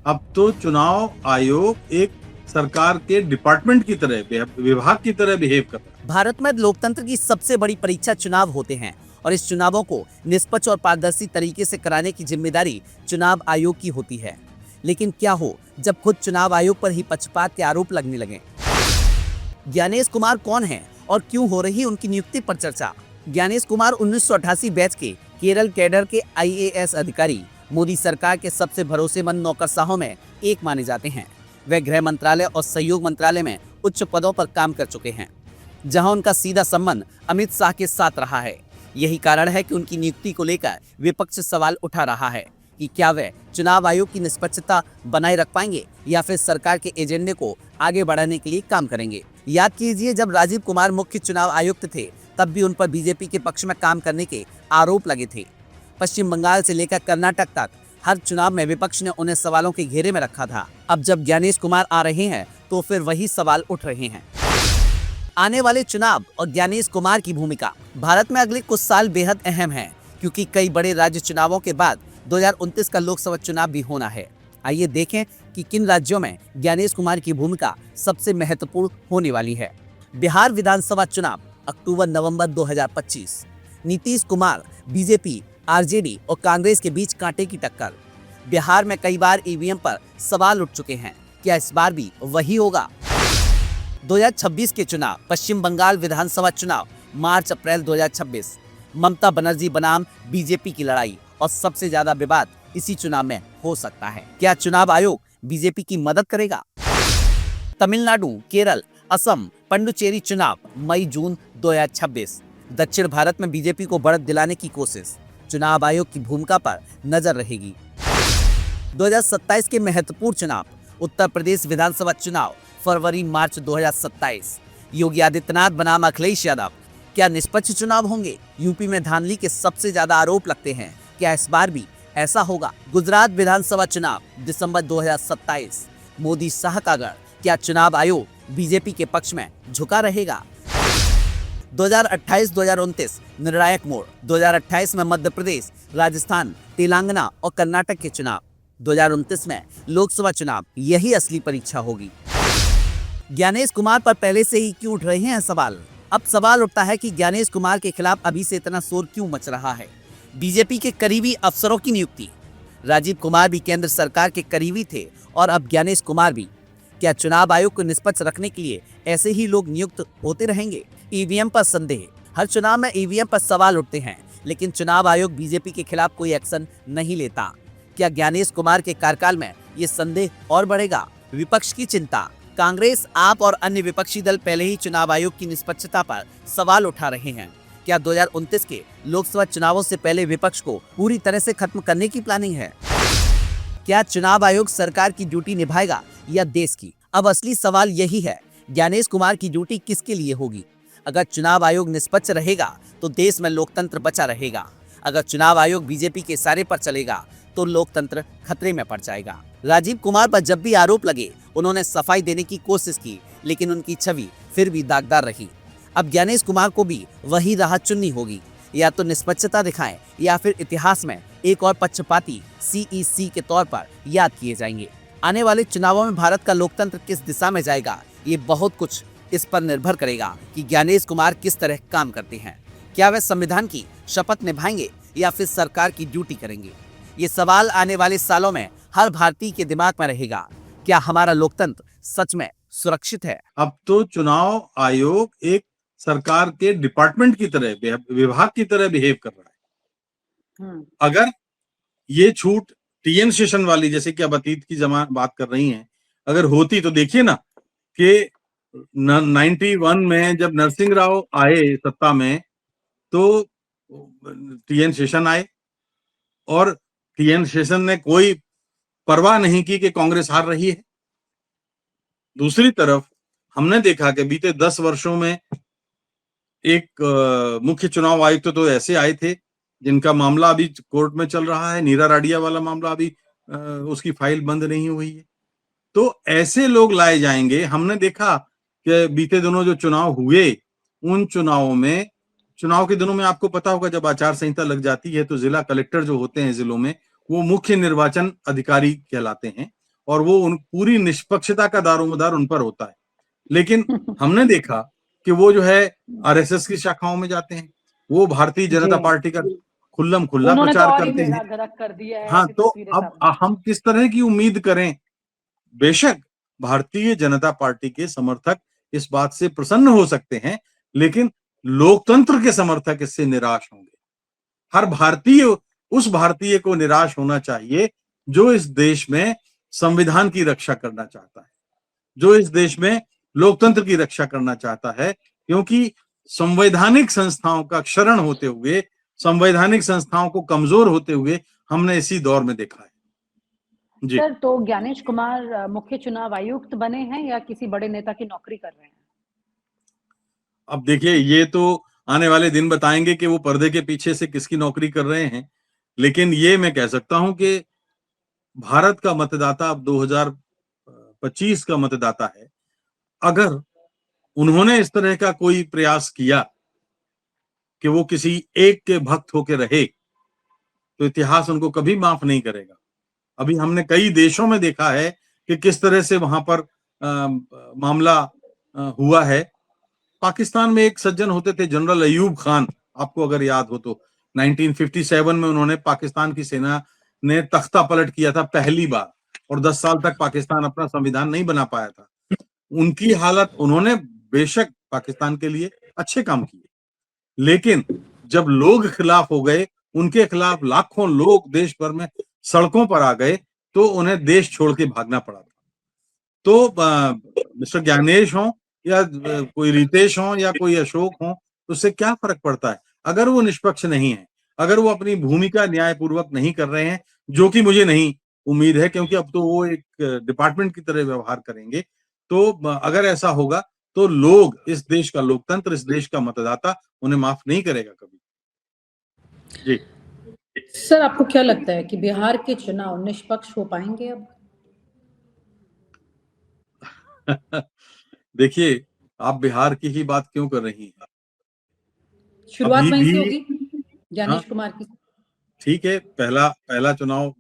अब तो चुनाव आयोग एक सरकार के डिपार्टमेंट की तरह, विभाग की तरह बिहेव कर रहा है। भारत में लोकतंत्र की सबसे बड़ी परीक्षा चुनाव होते हैं और इस चुनावों को निष्पक्ष और पारदर्शी तरीके से कराने की जिम्मेदारी चुनाव आयोग की होती है। लेकिन क्या हो जब खुद चुनाव आयोग पर ही पक्षपात के आरोप लगने लगे। ज्ञानेश कुमार कौन है और क्यों हो रही उनकी नियुक्ति पर चर्चा। ज्ञानेश कुमार 1988 बैच के केरल कैडर के आईएएस अधिकारी, मोदी सरकार के सबसे भरोसेमंद नौकरशाहों में एक माने जाते हैं। वे गृह मंत्रालय और सहयोग मंत्रालय में उच्च पदों पर काम कर चुके हैं, जहां उनका सीधा संबंध अमित शाह के साथ रहा है। यही कारण है कि उनकी नियुक्ति को लेकर विपक्ष सवाल उठा रहा है कि क्या वे चुनाव आयोग की निष्पक्षता बनाए रख पाएंगे या फिर सरकार के एजेंडे को आगे बढ़ाने के लिए काम करेंगे। याद कीजिए, जब राजीव कुमार मुख्य चुनाव आयुक्त थे तब भी उन पर बीजेपी के पक्ष में काम करने के आरोप लगे थे। पश्चिम बंगाल से लेकर कर्नाटक तक हर चुनाव में विपक्ष ने उन्हें सवालों के घेरे में रखा था। अब जब ज्ञानेश कुमार आ रहे हैं तो फिर वही सवाल उठ रहे हैं। आने वाले चुनाव और ज्ञानेश कुमार की भूमिका। भारत में अगले कुछ साल बेहद अहम है, क्योंकि कई बड़े राज्य चुनावों के बाद 2029 का लोकसभा चुनाव भी होना है। आइए देखें कि किन राज्यों में ज्ञानेश कुमार की भूमिका सबसे महत्वपूर्ण होने वाली है। बिहार विधानसभा चुनाव अक्टूबर-नवंबर 2025। नीतीश कुमार, बीजेपी, आरजेडी और कांग्रेस के बीच कांटे की टक्कर। बिहार में कई बार ईवीएम पर सवाल उठ चुके हैं, क्या इस बार भी वही होगा। 2026 के चुनाव। पश्चिम बंगाल विधानसभा चुनाव मार्च-अप्रैल 2026। ममता बनर्जी बनाम बीजेपी की लड़ाई और सबसे ज्यादा विवाद इसी चुनाव में हो सकता है। क्या चुनाव आयोग बीजेपी की मदद करेगा। तमिलनाडु, केरल, असम, पुडुचेरी चुनाव मई-जून 2026। दक्षिण भारत में बीजेपी को बढ़त दिलाने की कोशिश। चुनाव आयोग की भूमिका पर नजर रहेगी। 2027 के महत्वपूर्ण चुनाव। उत्तर प्रदेश विधानसभा चुनाव फरवरी-मार्च 2027। योगी आदित्यनाथ बनाम अखिलेश यादव। क्या निष्पक्ष चुनाव होंगे। यूपी में धांधली के सबसे ज्यादा आरोप लगते हैं, क्या इस बार भी ऐसा होगा। गुजरात विधानसभा चुनाव दिसंबर 2027। मोदी शाह का गढ़। क्या चुनाव आयोग बीजेपी के पक्ष में झुका रहेगा। 2028-2029 निर्णायक मोड़। 2028 में मध्य प्रदेश, राजस्थान, तेलंगाना और कर्नाटक के चुनाव। 2029 में लोकसभा चुनाव। यही असली परीक्षा होगी। ज्ञानेश कुमार पर पहले से ही क्यों उठ रहे हैं सवाल। अब सवाल उठता है कि ज्ञानेश कुमार के खिलाफ अभी से इतना शोर क्यों मच रहा है। बीजेपी के करीबी अफसरों की नियुक्ति। राजीव कुमार भी केंद्र सरकार के करीबी थे और अब ज्ञानेश कुमार भी। क्या चुनाव आयोग को निष्पक्ष रखने के लिए ऐसे ही लोग नियुक्त होते रहेंगे। ईवीएम पर संदेह। हर चुनाव में ईवीएम पर सवाल उठते हैं, लेकिन चुनाव आयोग बीजेपी के खिलाफ कोई एक्शन नहीं लेता। क्या ज्ञानेश कुमार के कार्यकाल में ये संदेह और बढ़ेगा। विपक्ष की चिंता। कांग्रेस, आप और अन्य विपक्षी दल पहले ही चुनाव आयोग की निष्पक्षता पर सवाल उठा रहे हैं। क्या 2029 के लोकसभा चुनावों से पहले विपक्ष को पूरी तरह से खत्म करने की प्लानिंग है। क्या चुनाव आयोग सरकार की ड्यूटी निभाएगा या देश की। अब असली सवाल यही है, ज्ञानेश कुमार की ड्यूटी किसके लिए होगी। अगर चुनाव आयोग निष्पक्ष रहेगा तो देश में लोकतंत्र बचा रहेगा। अगर चुनाव आयोग बीजेपी के इशारे पर चलेगा तो लोकतंत्र खतरे में पड़ जाएगा। राजीव कुमार पर जब भी आरोप लगे उन्होंने सफाई देने की कोशिश की, लेकिन उनकी छवि फिर भी दागदार रही। अब ज्ञानेश कुमार को भी वही राह चुननी होगी, या तो निष्पक्षता दिखाएं या फिर इतिहास में एक और पक्षपाती सीईसी के तौर पर याद किए जाएंगे। आने वाले चुनावों में भारत का लोकतंत्र किस दिशा में जाएगा, ये बहुत कुछ इस पर निर्भर करेगा कि ज्ञानेश कुमार किस तरह काम करते हैं। क्या वे संविधान की शपथ निभाएंगे या फिर सरकार की ड्यूटी करेंगे। ये सवाल आने वाले सालों में हर भारतीय के दिमाग में रहेगा। क्या हमारा लोकतंत्र सच में सुरक्षित है। अब तो चुनाव आयोग एक सरकार के डिपार्टमेंट की तरह, विभाग की तरह बिहेव कर रहा है। अगर ये छूट टीएन शेषन वाली, जैसे कि अब अतीत की बात कर रही हैं, अगर होती तो देखिए ना कि 91 में जब नरसिंह राव आए सत्ता में तो टीएन शेषन आए और टीएन शेषन ने कोई परवाह नहीं की कि कांग्रेस हार रही है। दूसरी तरफ हमने देखा कि बीते 10 वर्षों में एक मुख्य चुनाव आयुक्त तो ऐसे आए थे जिनका मामला अभी कोर्ट में चल रहा है। नीरा राडिया वाला मामला अभी उसकी फाइल बंद नहीं हुई है। तो ऐसे लोग लाए जाएंगे। हमने देखा कि बीते दिनों जो चुनाव हुए, उन चुनावों में, चुनाव के दिनों में आपको पता होगा जब आचार संहिता लग जाती है तो जिला कलेक्टर जो होते हैं जिलों में, वो मुख्य निर्वाचन अधिकारी कहलाते हैं और वो उन पूरी निष्पक्षता का दारोमदार उन पर होता है। लेकिन हमने देखा कि वो जो है आरएसएस की शाखाओं में जाते हैं, वो भारतीय जनता पार्टी का खुल्लम खुल्ला उन्होंने तो प्रचार और ही करते हैं। बेड़ा गर्क कर दिया है, हाँ, ऐसी तो तस्वीरें अब सामने। हम किस तरह की उम्मीद करें? बेशक भारतीय जनता पार्टी के समर्थक इस बात से प्रसन्न हो सकते हैं, लेकिन लोकतंत्र के समर्थक इससे निराश होंगे। हर भारतीय उस भारतीय को निराश होना चाहिए जो इस देश में संविधान की रक्षा करना चाहता है, जो इस देश में लोकतंत्र की रक्षा करना चाहता है, क्योंकि संवैधानिक संस्थाओं का क्षरण होते हुए, संवैधानिक संस्थाओं को कमजोर होते हुए हमने इसी दौर में देखा है। जी। सर, तो ज्ञानेश कुमार मुख्य चुनाव आयुक्त बने हैं या किसी बड़े नेता की नौकरी कर रहे हैं? अब देखिए, ये तो आने वाले दिन बताएंगे कि वो पर्दे के पीछे से किसकी नौकरी कर रहे हैं, लेकिन ये मैं कह सकता हूं कि भारत का मतदाता अब 2025 का मतदाता है। अगर उन्होंने इस तरह का कोई प्रयास किया कि वो किसी एक के भक्त होकर रहे, तो इतिहास उनको कभी माफ नहीं करेगा। अभी हमने कई देशों में देखा है कि किस तरह से वहां पर मामला हुआ है। पाकिस्तान में एक सज्जन होते थे जनरल अयूब खान, आपको अगर याद हो तो 1957 में उन्होंने पाकिस्तान की सेना ने तख्ता पलट किया था पहली बार, और 10 साल तक पाकिस्तान अपना संविधान नहीं बना पाया था। उनकी हालत, उन्होंने बेशक पाकिस्तान के लिए अच्छे काम किए, लेकिन जब लोग खिलाफ हो गए, उनके खिलाफ लाखों लोग देश भर में सड़कों पर आ गए, तो उन्हें देश छोड़ के भागना पड़ा था। तो मिस्टर ज्ञानेश हो या कोई रितेश हो या कोई अशोक हो, उससे क्या फर्क पड़ता है? अगर वो निष्पक्ष नहीं है, अगर वो अपनी भूमिका न्यायपूर्वक नहीं कर रहे हैं, जो कि मुझे नहीं उम्मीद है, क्योंकि अब तो वो एक डिपार्टमेंट की तरह व्यवहार करेंगे, तो अगर ऐसा होगा तो लोग, इस देश का लोकतंत्र, इस देश का मतदाता उन्हें माफ नहीं करेगा कभी। जी। सर, आपको क्या लगता है कि बिहार के चुनाव निष्पक्ष हो पाएंगे अब? देखिए, आप बिहार की ही बात क्यों कर रही हैं? शुरुआत अभी वहीं से भी होगी ज्ञानेश कुमार की। ठीक है, पहला चुनाव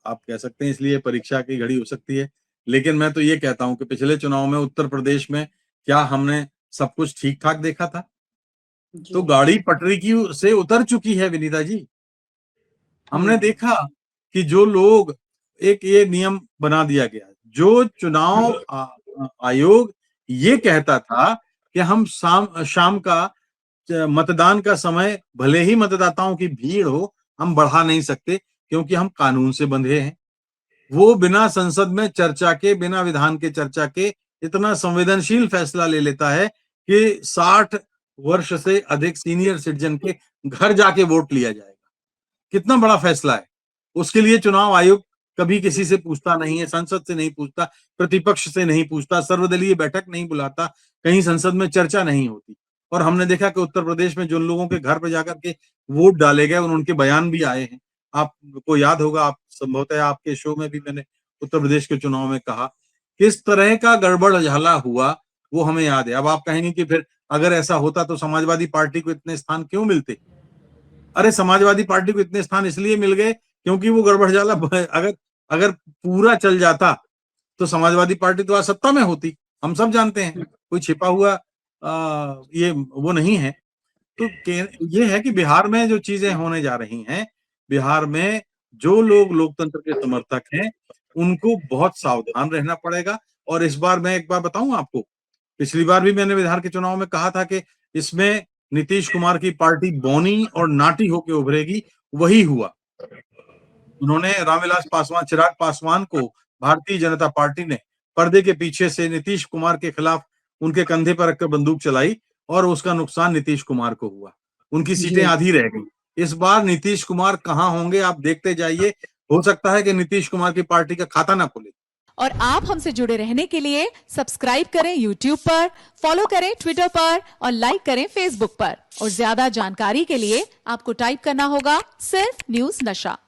आप कह सकते हैं, इसलिए परीक्षा की घड़ी हो सकती है। लेकिन मैं तो ये कहता हूं कि पिछले चुनाव में उत्तर प्रदेश में क्या हमने सब कुछ ठीक-ठाक देखा था? तो गाड़ी पटरी की से उतर चुकी है विनीता जी। हमने देखा कि जो लोग, एक ये नियम बना दिया गया, जो चुनाव आयोग ये कहता था कि हम शाम का मतदान का समय, भले ही मतदाताओं की भीड़ हो, हम बढ़ा नहीं सकते, क्योंकि हम कानून से बंधे हैं। वो बिना संसद में चर्चा के, बिना विधान के चर्चा के इतना संवेदनशील फैसला ले लेता है कि 60 वर्ष से अधिक सीनियर सिटीजन के घर जाके वोट लिया जाएगा। कितना बड़ा फैसला है। उसके लिए चुनाव आयोग कभी किसी से पूछता नहीं है, संसद से नहीं पूछता, प्रतिपक्ष से नहीं पूछता, सर्वदलीय बैठक नहीं बुलाता, कहीं संसद में चर्चा नहीं होती। और हमने देखा कि उत्तर प्रदेश में जिन लोगों के घर पे जाकर के वोट डाले गए, उनके बयान भी आए हैं। आपको याद होगा, आप संभवतः आपके शो में भी मैंने उत्तर प्रदेश के चुनाव में कहा, किस तरह का गड़बड़-झाला हुआ, वो हमें याद है। अब आप कहेंगे कि फिर अगर ऐसा होता तो समाजवादी पार्टी को इतने स्थान क्यों मिलते? अरे समाजवादी पार्टी को इतने स्थान इसलिए मिल गए क्योंकि वो गड़बड़झाला अगर अगर पूरा चल जाता तो समाजवादी पार्टी तो आज सत्ता में होती। हम सब जानते हैं, कोई छिपा हुआ ये वो नहीं है। तो ये है कि बिहार में जो चीजें होने जा रही हैं, बिहार में जो लोग लोकतंत्र के समर्थक हैं, उनको बहुत सावधान रहना पड़ेगा। और इस बार मैं एक बार बताऊं आपको, पिछली बार भी मैंने बिहार के चुनाव में कहा था कि इसमें नीतीश कुमार की पार्टी बौनी और नाटी होकर उभरेगी, वही हुआ। उन्होंने रामविलास पासवान, चिराग पासवान को भारतीय जनता पार्टी ने पर्दे के पीछे से नीतीश कुमार के खिलाफ उनके कंधे पर रखकर बंदूक चलाई, और उसका नुकसान नीतीश कुमार को हुआ। उनकी सीटें आधी रह गई। इस बार नीतीश कुमार कहां होंगे, आप देखते जाइए। हो सकता है कि नीतीश कुमार की पार्टी का खाता ना खुले। और आप हमसे जुड़े रहने के लिए सब्सक्राइब करें YouTube पर, फॉलो करें Twitter पर और लाइक करें Facebook पर। और ज्यादा जानकारी के लिए आपको टाइप करना होगा सिर्फ न्यूज नशा।